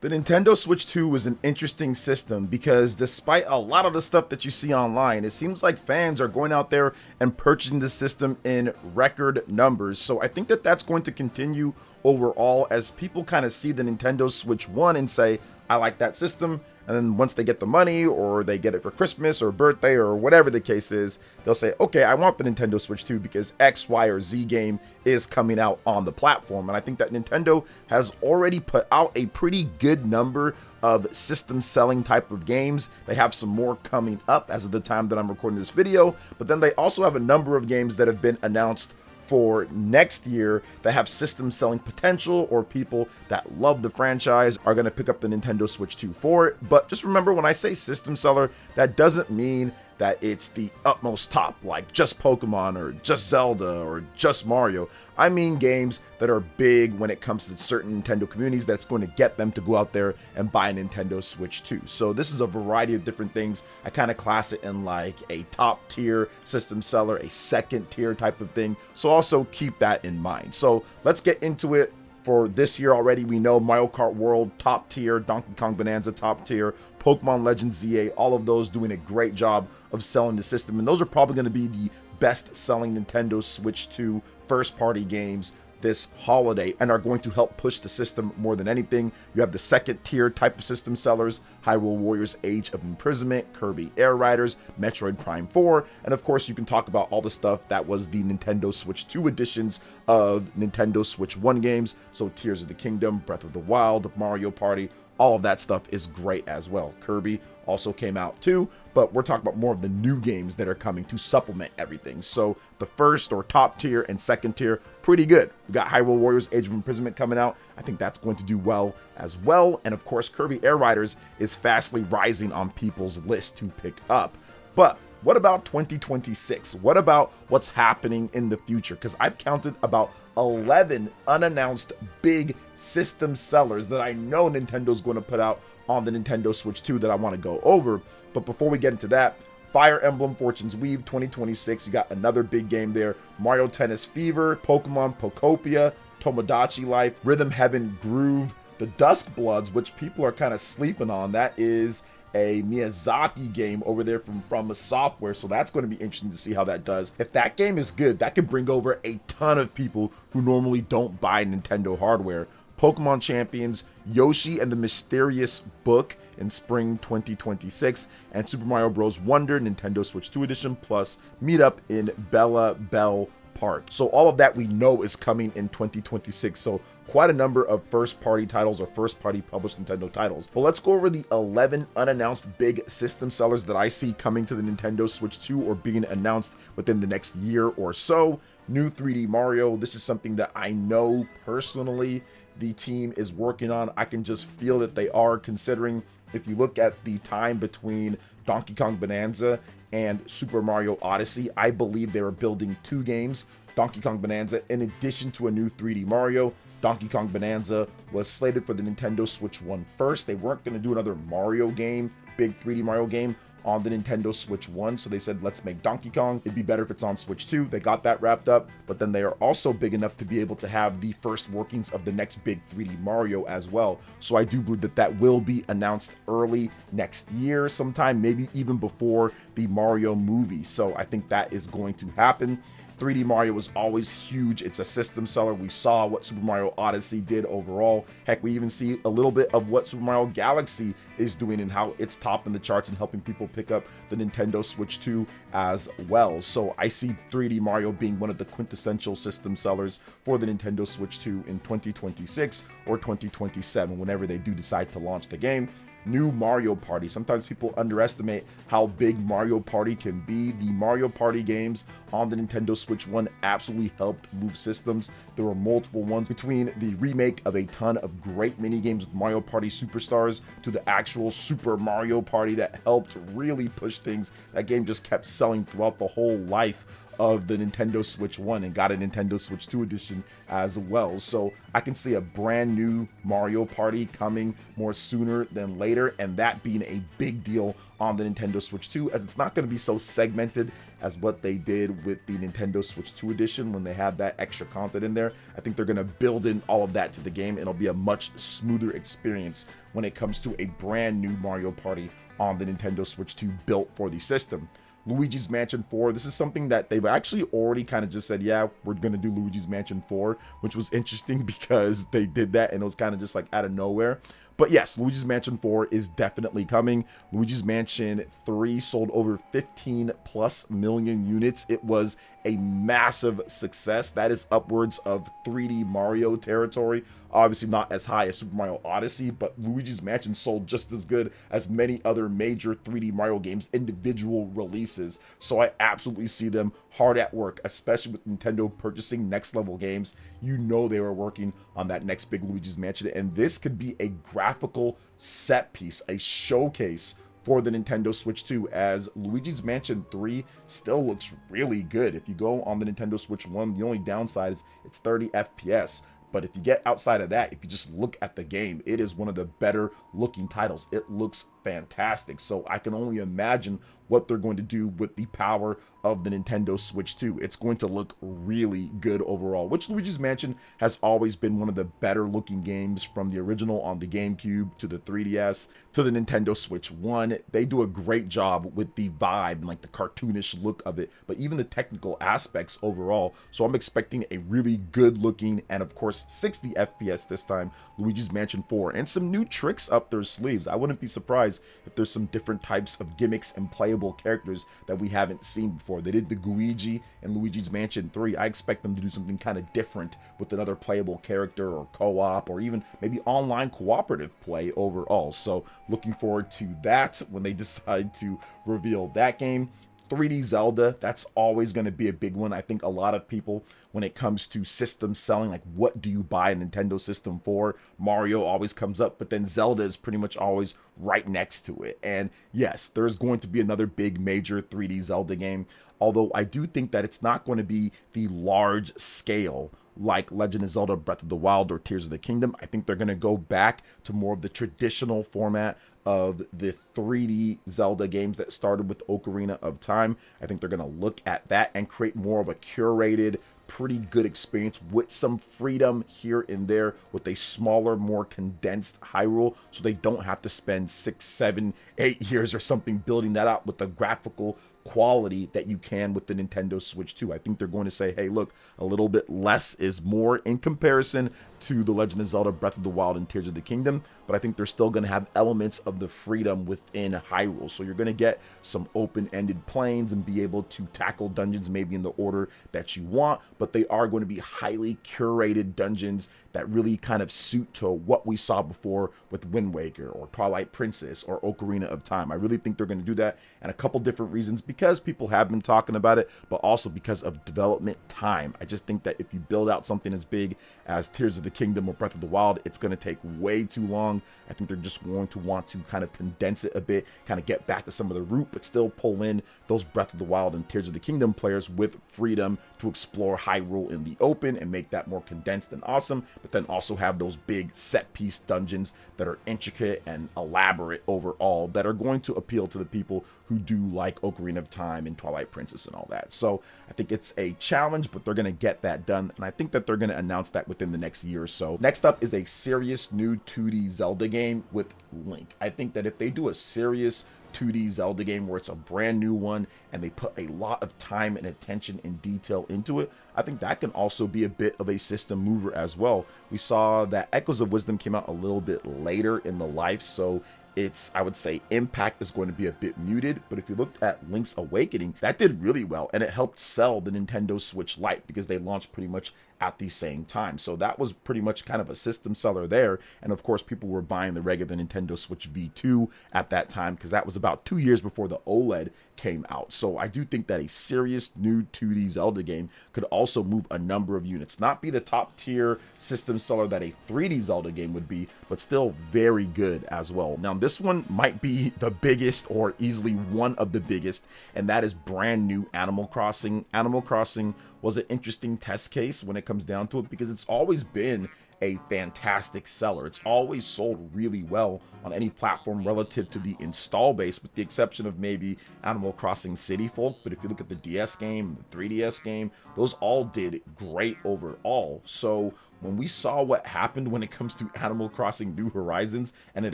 The Nintendo Switch 2 was an interesting system because despite a lot of the stuff that you see online, it seems like fans are going out there and purchasing the system in record numbers. So I think that that's going to continue overall as people kind of see the Nintendo Switch 1 and say, I like that system. And then once they get the money or they get it for Christmas or birthday or whatever the case is, they'll say, okay, I want the Nintendo Switch 2 because X, Y, or Z game is coming out on the platform. And I think that Nintendo has already put out a pretty good number of system selling type of games. They have some more coming up as of the time that I'm recording this video, but then they also have a number of games that have been announced for next year that have system selling potential, or people that love the franchise are going to pick up the Nintendo Switch 2 for it. But just remember, when I say system seller, that doesn't mean that it's the utmost top, like just Pokemon or just Zelda or just Mario. I mean games that are big when it comes to certain Nintendo communities that's going to get them to go out there and buy a Nintendo Switch 2. So this is a variety of different things. I kind of class it in like a top tier system seller, a second tier type of thing. So also keep that in mind. So let's get into it. For this year already, we know Mario Kart World, top tier, Donkey Kong Bonanza, top tier, Pokemon Legends ZA, all of those doing a great job of selling the system. And those are probably going to be the best selling Nintendo Switch 2 first party games this holiday and are going to help push the system more than anything. You have the second tier type of system sellers, Hyrule Warriors Age of Imprisonment, Kirby Air Riders, Metroid Prime 4, and of course you can talk about all the stuff that was the Nintendo Switch 2 editions of Nintendo Switch 1 games, so Tears of the Kingdom, Breath of the Wild, Mario Party, all of that stuff is great as well. Kirby also came out too, but we're talking about more of the new games that are coming to supplement everything. So the first or top tier and second tier, pretty good. We got Hyrule Warriors Age of Imprisonment coming out. I think that's going to do well as well. And of course, Kirby Air Riders is fastly rising on people's list to pick up. But what about 2026? What about what's happening in the future? Because I've counted about 11 unannounced big system sellers that I know Nintendo's going to put out on the Nintendo Switch 2 that I want to go over. But before we get into that, Fire Emblem Fortune's Weave 2026, you got another big game there. Mario Tennis Fever, Pokemon Pokopia, Tomodachi Life, Rhythm Heaven Groove, the Dusk Bloods, which people are kind of sleeping on. That is a Miyazaki game over there from a software, so that's going to be interesting to see how that does. If that game is good, that could bring over a ton of people who normally don't buy Nintendo hardware. Pokemon Champions, Yoshi and the Mysterious Book in spring 2026, and Super Mario Bros. Wonder Nintendo Switch 2 Edition, plus Meetup in Bella Bell Park. So all of that we know is coming in 2026, so quite a number of first-party titles or first-party published Nintendo titles. But let's go over the 11 unannounced big system sellers that I see coming to the Nintendo Switch 2 or being announced within the next year or so. New 3D Mario, this is something that I know personally the team is working on. I can just feel that they are, considering if you look at the time between Donkey Kong Bonanza and Super Mario Odyssey, I believe they were building two games. Donkey Kong Bonanza in addition to a new 3D Mario. Donkey Kong Bonanza was slated for the Nintendo Switch 1 first. They weren't going to do another Mario game, big 3D Mario game, on the Nintendo Switch 1, so they said, let's make Donkey Kong. It'd be better if it's on Switch 2. They got that wrapped up, but then they are also big enough to be able to have the first workings of the next big 3D Mario as well. So I do believe that that will be announced early next year sometime, maybe even before the Mario movie. So I think that is going to happen. 3D Mario was always huge. It's a system seller. We saw what Super Mario Odyssey did overall. Heck, we even see a little bit of what Super Mario Galaxy is doing and how it's topping the charts and helping people pick up the Nintendo Switch 2 as well. So I see 3D Mario being one of the quintessential system sellers for the Nintendo Switch 2 in 2026 or 2027, whenever they do decide to launch the game. New Mario Party. Sometimes people underestimate how big Mario Party can be. The Mario Party games on the Nintendo Switch 1 absolutely helped move systems. There were multiple ones, between the remake of a ton of great mini games with Mario Party Superstars to the actual Super Mario Party that helped really push things. That game just kept selling throughout the whole life of the Nintendo Switch 1 and got a Nintendo Switch 2 edition as well. So I can see a brand new Mario Party coming more sooner than later, and that being a big deal on the Nintendo Switch 2, as it's not going to be so segmented as what they did with the Nintendo Switch 2 edition when they had that extra content in there. I think they're going to build in all of that to the game. It'll be a much smoother experience when it comes to a brand new Mario Party on the Nintendo Switch 2 built for the system. Luigi's Mansion 4, this is something that they've actually already kind of just said, yeah, we're going to do Luigi's Mansion 4, which was interesting because they did that and it was kind of just like out of nowhere. But yes, Luigi's Mansion 4 is definitely coming. Luigi's Mansion 3 sold over 15+ million units. It was a massive success. That is upwards of 3D Mario territory. Obviously not as high as Super Mario Odyssey, but Luigi's Mansion sold just as good as many other major 3D Mario games individual releases. So I absolutely see them hard at work, especially with Nintendo purchasing next level games. You know they were working on that next big Luigi's Mansion, and this could be a graphical set piece, a showcase for the Nintendo Switch 2, as Luigi's Mansion 3 still looks really good. If you go on the Nintendo Switch 1, the only downside is it's 30 FPS. But if you get outside of that, if you just look at the game, it is one of the better looking titles. It looks fantastic. So I can only imagine what they're going to do with the power of the Nintendo Switch 2. It's going to look really good overall, which Luigi's Mansion has always been one of the better looking games, from the original on the GameCube to the 3DS to the Nintendo Switch 1. They do a great job with the vibe and like the cartoonish look of it, but even the technical aspects overall. So I'm expecting a really good looking, and of course 60 FPS this time, Luigi's Mansion 4, and some new tricks up their sleeves. I wouldn't be surprised if there's some different types of gimmicks and playable characters that we haven't seen before. They did the Luigi in Luigi's Mansion 3. I expect them to do something kind of different with another playable character, or co-op, or even maybe online cooperative play overall. So looking forward to that when they decide to reveal that game. 3D Zelda, that's always going to be a big one. I think a lot of people, when it comes to system selling, like what do you buy a Nintendo system for? Mario always comes up, but then Zelda is pretty much always right next to it. And yes, there's going to be another big major 3D Zelda game, although I do think that it's not going to be the large scale like Legend of Zelda Breath of the Wild or Tears of the Kingdom. I think they're going to go back to more of the traditional format of the 3D Zelda games that started with Ocarina of Time. I think they're going to look at that and create more of a curated, pretty good experience with some freedom here and there, with a smaller, more condensed Hyrule, so they don't have to spend 6, 7, 8 years or something building that out with the graphical quality that you can with the Nintendo Switch 2. I think they're going to say, hey, look, a little bit less is more in comparison to The Legend of Zelda Breath of the Wild and Tears of the Kingdom, but I think they're still going to have elements of the freedom within Hyrule. So you're going to get some open-ended planes and be able to tackle dungeons maybe in the order that you want, but they are going to be highly curated dungeons that really kind of suit to what we saw before with Wind Waker or Twilight Princess or Ocarina of Time. I really think they're going to do that, and a couple different reasons, because people have been talking about it, but also because of development time. I just think that if you build out something as big as Tears of the Kingdom or Breath of the Wild, it's going to take way too long. I think they're just going to want to kind of condense it a bit, kind of get back to some of the root, but still pull in those Breath of the Wild and Tears of the Kingdom players with freedom to explore Hyrule in the open and make that more condensed and awesome, but then also have those big set piece dungeons that are intricate and elaborate overall, that are going to appeal to the people who do like Ocarina of Time and Twilight Princess and all that. So I think it's a challenge, but they're going to get that done, and I think that they're going to announce that within the next year or so. Next up is a serious new 2D Zelda game with Link. I think that if they do a serious 2D Zelda game where it's a brand new one and they put a lot of time and attention and detail into it, I think that can also be a bit of a system mover as well. We saw that Echoes of Wisdom came out a little bit later in the life, so its, I would say, impact is going to be a bit muted. But if you looked at Link's Awakening, that did really well, and it helped sell the Nintendo Switch Lite because they launched pretty much at the same time. So that was pretty much kind of a system seller there. And of course, people were buying the regular Nintendo Switch V2 at that time, because that was about 2 years before the OLED came out. So I do think that a serious new 2D Zelda game could also move a number of units, not be the top tier system seller that a 3D Zelda game would be, but still very good as well. Now, this one might be the biggest or easily one of the biggest, and that is brand new Animal Crossing. Animal Crossing was an interesting test case when it comes down to it because it's always been a fantastic seller. It's always sold really well on any platform relative to the install base, with the exception of maybe Animal Crossing City Folk. But if you look at the DS game, the 3DS game, those all did great overall. So when we saw what happened when it comes to Animal Crossing New Horizons and it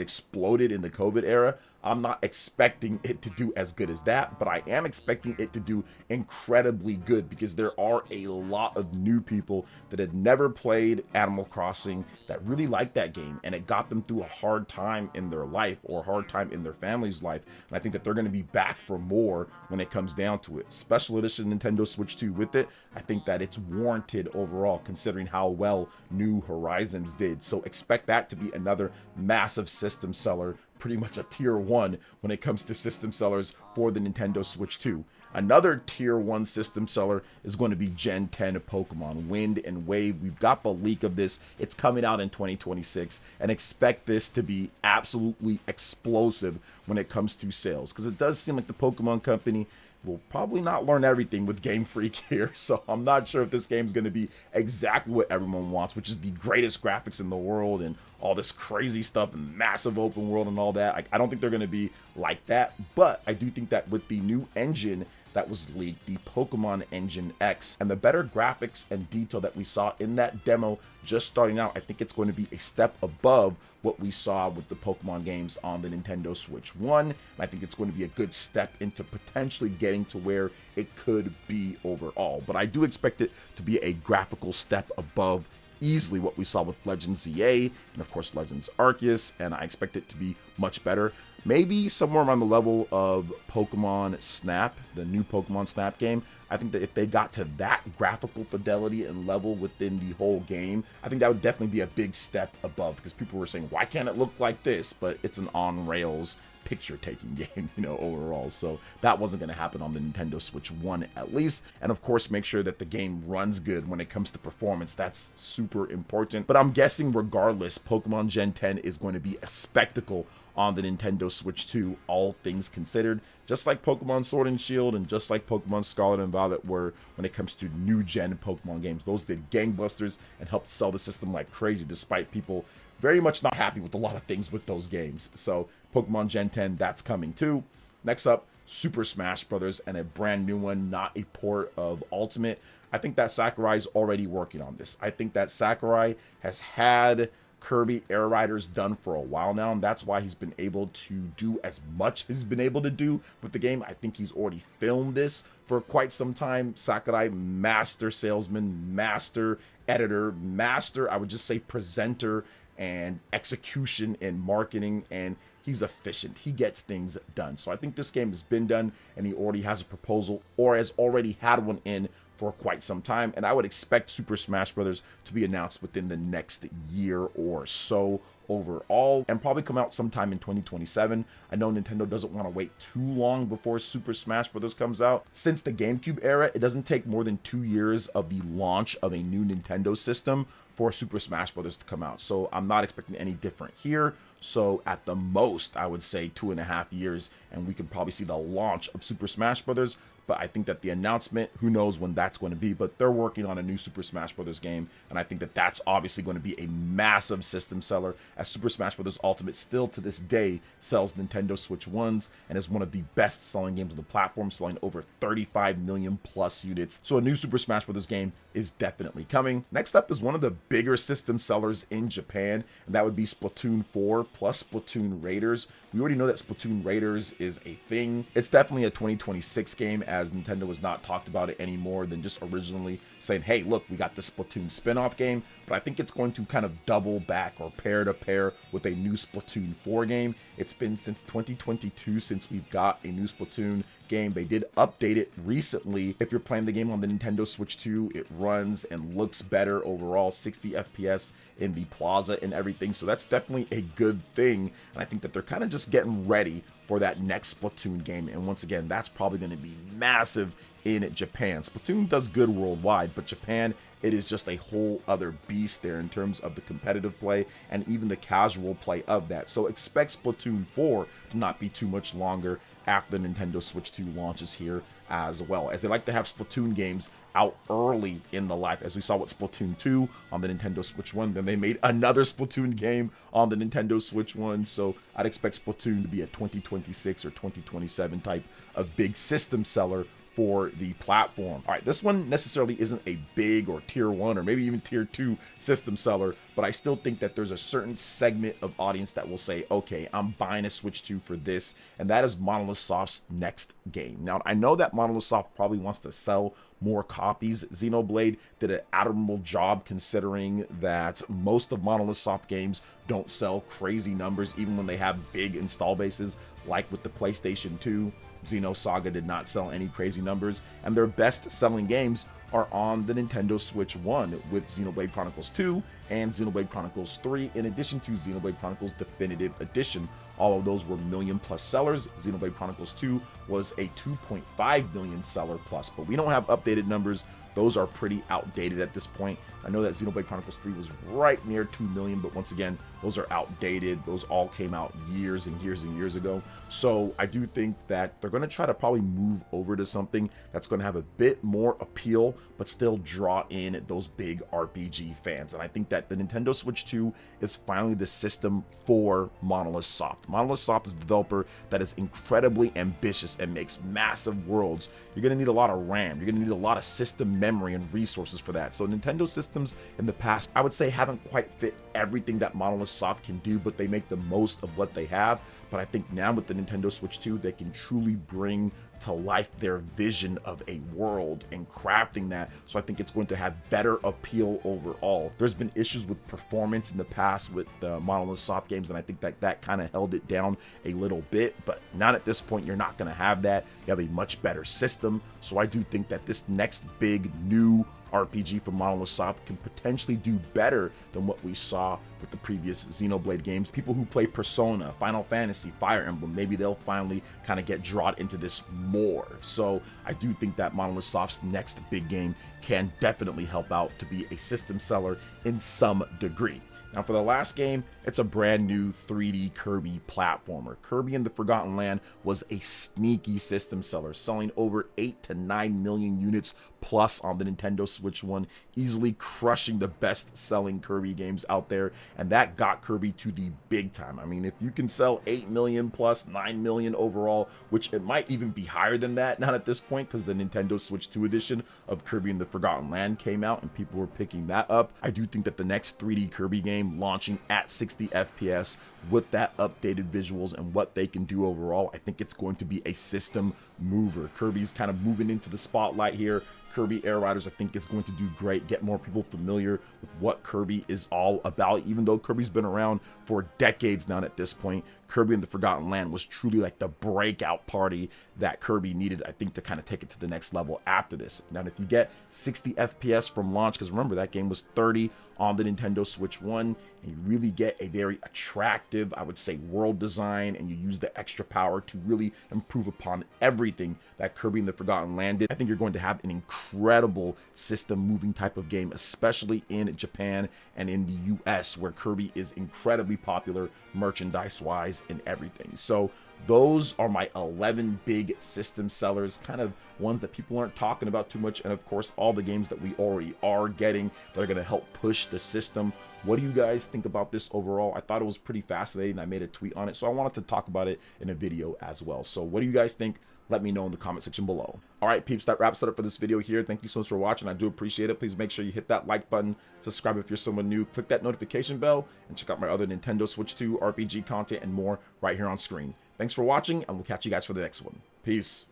exploded in the COVID era, I'm not expecting it to do as good as that, but I am expecting it to do incredibly good because there are a lot of new people that had never played Animal Crossing that really liked that game, and it got them through a hard time in their life or a hard time in their family's life. And I think that they're going to be back for more when it comes down to it. Special edition Nintendo Switch 2 with it, I think that it's warranted overall considering how well New Horizons did. So expect that to be another massive system seller, pretty much a tier 1 when it comes to system sellers for the Nintendo Switch 2. Another tier 1 system seller is going to be Gen 10 Pokemon Wind and Wave. We've got the leak of this. It's coming out in 2026, and expect this to be absolutely explosive when it comes to sales, because it does seem like the Pokemon Company will probably not learn everything with Game Freak here, so I'm not sure if this game's going to be exactly what everyone wants, which is the greatest graphics in the world and all this crazy stuff and massive open world and all that. I don't think they're going to be like that, but I do think that with the new engine that was leaked, the Pokemon Engine X, and the better graphics and detail that we saw in that demo just starting out, I think it's going to be a step above what we saw with the Pokemon games on the Nintendo Switch 1. And I think it's going to be a good step into potentially getting to where it could be overall. But I do expect it to be a graphical step above easily what we saw with Legends ZA and of course Legends Arceus, and I expect it to be much better. Maybe somewhere around the level of Pokemon Snap, the new Pokemon Snap game. I think that if they got to that graphical fidelity and level within the whole game, I think that would definitely be a big step above, because people were saying, why can't it look like this? But it's an on-rails picture-taking game, overall. So that wasn't going to happen on the Nintendo Switch 1 at least. And of course, make sure that the game runs good when it comes to performance. That's super important. But I'm guessing regardless, Pokemon Gen 10 is going to be a spectacle on the Nintendo Switch 2, all things considered, just like Pokemon Sword and Shield and just like Pokemon Scarlet and Violet were when it comes to new gen Pokemon games. Those did gangbusters and helped sell the system like crazy, despite people very much not happy with a lot of things with those games. So Pokemon Gen 10, that's coming too. Next up, Super Smash Bros. And a brand new one, not a port of Ultimate. I think that Sakurai's already working on this. I think that Sakurai has had Kirby Air Riders done for a while now, and that's why he's been able to do as much as he's been able to do with the game. I think he's already filmed this for quite some time. Sakurai, master salesman, master editor, master, I would just say, presenter and execution and marketing, and he's efficient. He gets things done. So I think this game has been done, and he already has a proposal or has already had one in for quite some time, and I would expect Super Smash Bros. To be announced within the next year or so overall, and probably come out sometime in 2027. I know Nintendo doesn't want to wait too long before Super Smash Bros. Comes out. Since the GameCube era, it doesn't take more than 2 years of the launch of a new Nintendo system for Super Smash Bros. To come out, so I'm not expecting any different here. So at the most, I would say 2.5 years, and we can probably see the launch of Super Smash Bros. But I think that the announcement, who knows when that's going to be, but they're working on a new Super Smash Bros. Game, and I think that that's obviously going to be a massive system seller, as Super Smash Bros. Ultimate still to this day sells Nintendo Switch 1s and is one of the best selling games on the platform, selling over 35 million plus units. So a new Super Smash Bros. Game is definitely coming. Next up is one of the bigger system sellers in Japan, and that would be Splatoon 4 plus Splatoon Raiders. We already know that Splatoon Raiders is a thing. It's definitely a 2026 game, as Nintendo has not talked about it any more than just originally saying, hey, look, we got the Splatoon spin-off game. But I think it's going to kind of double back or pair to pair with a new Splatoon 4 game. It's been since 2022 since we've got a new Splatoon game. They did update it recently. If you're playing the game on the Nintendo Switch 2, it runs and looks better overall, 60 FPS in the plaza and everything. So that's definitely a good thing. And I think that they're kind of just getting ready for that next Splatoon game. And once again, that's probably going to be massive in Japan. Splatoon does good worldwide, but Japan, it is just a whole other beast there in terms of the competitive play and even the casual play of that. So expect Splatoon 4 to not be too much longer after the Nintendo Switch 2 launches here as well, as they like to have Splatoon games out early in the life, as we saw with Splatoon 2 on the Nintendo Switch 1. Then they made another Splatoon game on the Nintendo Switch 1, so I'd expect Splatoon to be a 2026 or 2027 type of big system seller for the platform. All right, this one necessarily isn't a big or tier 1 or maybe even tier 2 system seller, but I still think that there's a certain segment of audience that will say, okay, I'm buying a Switch 2 for this, and that is Monolith Soft's next game. Now, I know that Monolith Soft probably wants to sell more copies. Xenoblade did an admirable job considering that most of Monolith Soft games don't sell crazy numbers, even when they have big install bases, like with the PlayStation 2. Xenosaga did not sell any crazy numbers, and their best-selling games are on the Nintendo Switch 1 with Xenoblade Chronicles 2 and Xenoblade Chronicles 3, in addition to Xenoblade Chronicles Definitive Edition. All of those were million-plus sellers. Xenoblade Chronicles 2 was a 2.5 million seller plus, but we don't have updated numbers. Those are pretty outdated at this point. I know that Xenoblade Chronicles 3 was right near 2 million, but once again, those are outdated. Those all came out years and years and years ago. So I do think that they're going to try to probably move over to something that's going to have a bit more appeal, but still draw in those big RPG fans. And I think that the Nintendo Switch 2 is finally the system for Monolith Soft. Monolith Soft is a developer that is incredibly ambitious and makes massive worlds. You're going to need a lot of RAM. You're going to need a lot of system memory and resources for that. So Nintendo systems in the past, I would say, haven't quite fit everything that Monolith Soft can do, but they make the most of what they have. But I think now with the Nintendo Switch 2, they can truly bring to life their vision of a world and crafting that. So I think it's going to have better appeal overall. There's been issues with performance in the past with the Monolith Soft games, and I think that kind of held it down a little bit, but not at this point. You're not going to have that. You have a much better system. So I do think that this next big new RPG from Monolith Soft can potentially do better than what we saw with the previous Xenoblade games. People who play Persona, Final Fantasy, Fire Emblem, maybe they'll finally kind of get drawn into this more. So I do think that Monolith Soft's next big game can definitely help out to be a system seller in some degree. Now for the last game, it's a brand new 3D Kirby platformer. Kirby and the Forgotten Land was a sneaky system seller, selling over 8 to 9 million units plus on the Nintendo Switch 1, easily crushing the best-selling Kirby games out there, and that got Kirby to the big time. I mean, if you can sell 8 million plus 9 million overall, which it might even be higher than that, not at this point, because the Nintendo Switch 2 edition of Kirby and the Forgotten Land came out and people were picking that up. I do think that the next 3D Kirby game launching at 60 FPS with that updated visuals and what they can do overall, I think it's going to be a system mover. Kirby's kind of moving into the spotlight here. Kirby Air Riders, I think, is going to do great, get more people familiar with what Kirby is all about. Even though Kirby's been around for decades now at this point, Kirby and the Forgotten Land was truly like the breakout party that Kirby needed, I think, to kind of take it to the next level after this. Now, if you get 60 FPS from launch, because remember, that game was 30 on the Nintendo Switch 1, and you really get a very attractive, I would say, world design, and you use the extra power to really improve upon everything that Kirby and the Forgotten Land did, I think you're going to have an incredible system moving type of game, especially in Japan and in the US, where Kirby is incredibly popular merchandise-wise and everything. So those are my 11 big system sellers, kind of ones that people aren't talking about too much, and of course all the games that we already are getting that are going to help push the system. What do you guys think about this overall? I thought it was pretty fascinating. I made a tweet on it, so I wanted to talk about it in a video as well. So what do you guys think? Let me know in the comment section below. All right, peeps, that wraps it up for this video here. Thank you so much for watching. I do appreciate it. Please make sure you hit that like button, subscribe if you're someone new, click that notification bell, and check out my other Nintendo Switch 2 RPG content and more right here on screen. Thanks for watching, and we'll catch you guys for the next one. Peace.